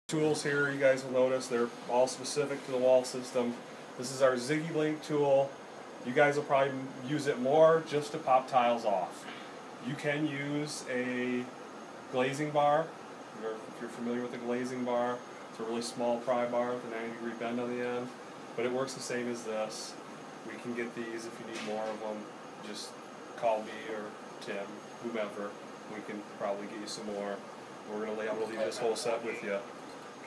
Tools here, you guys will notice they're all specific to the wall system. This is our Ziggy Link tool. You guys will probably use it more just to pop tiles off. You can use a glazing bar. If you're familiar with a glazing bar, it's a really small pry bar with a 90-degree bend on the end, but it works the same as this. We can get these if you need more of them. Just call me or Tim, whomever. We can probably get you some more. I'm gonna leave this whole set with you.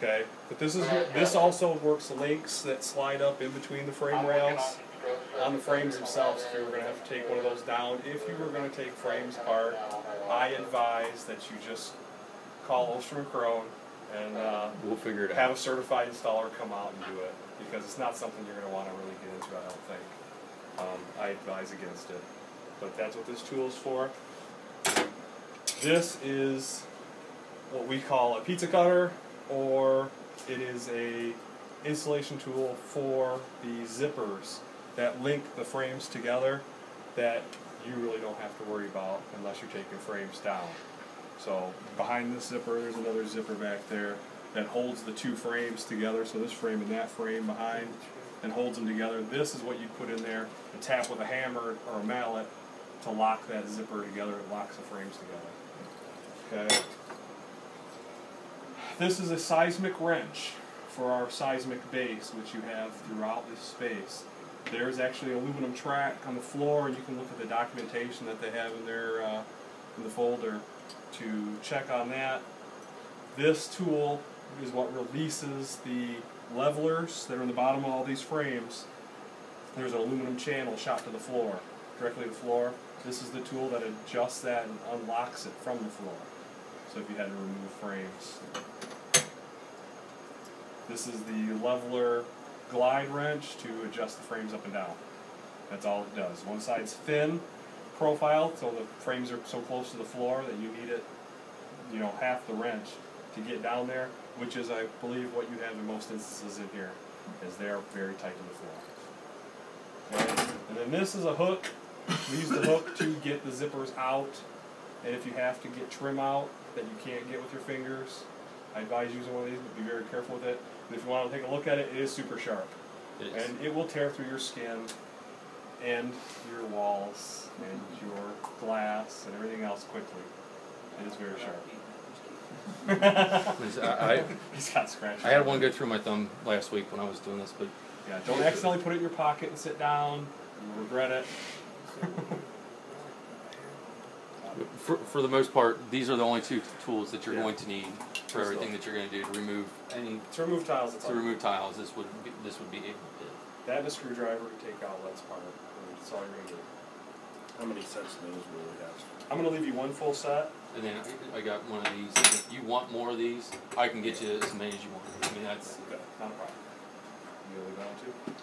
Okay, but this also works links that slide up in between the frame rails on the frames themselves. If you were going to have to take one of those down, if you were going to take frames apart, I advise that you just call Ostrom & Crone and we'll figure it out. Have a certified installer come out and do it, because it's not something you're going to want to really get into, I don't think. I advise against it, but that's what this tool is for. This is what we call a pizza cutter, or it is a installation tool for the zippers that link the frames together that you really don't have to worry about unless you're taking frames down. So behind this zipper there's another zipper back there that holds the two frames together, so this frame and that frame behind, and holds them together. This is what you put in there and tap with a hammer or a mallet to lock that zipper together. It locks the frames together. Okay. This is a seismic wrench for our seismic base, which you have throughout this space. There's actually an aluminum track on the floor, and you can look at the documentation that they have in their in the folder to check on that. This tool is what releases the levelers that are in the bottom of all these frames. There's an aluminum channel shot to the floor, directly to the floor. This is the tool that adjusts that and unlocks it from the floor. So if you had to remove frames. This is the leveler glide wrench to adjust the frames up and down. That's all it does. One side's thin profile, so the frames are so close to the floor that you need it, half the wrench to get down there, which is, I believe, what you have in most instances in here, is they're very tight to the floor. Okay. And then this is a hook. We use the hook to get the zippers out, and if you have to get trim out that you can't get with your fingers, I advise using one of these, but be very careful with it. And if you want to take a look at it, it is super sharp. It is. And it will tear through your skin and your walls and your glass and everything else quickly. It is very sharp. He's got scratches. I had one go through my thumb last week when I was doing this, but yeah, don't accidentally put it in your pocket and sit down. You'll regret it. For the most part, these are the only two tools that you're going to need for everything that you're going to do to remove tiles. To remove tiles, this would be it. That and a screwdriver to take outlets apart. That's all you're going to do. How many sets of those will we have? I'm going to leave you one full set. And then I got one of these. If you want more of these, I can get you as many as you want. I mean, that's okay. Not a problem. You leave that one too?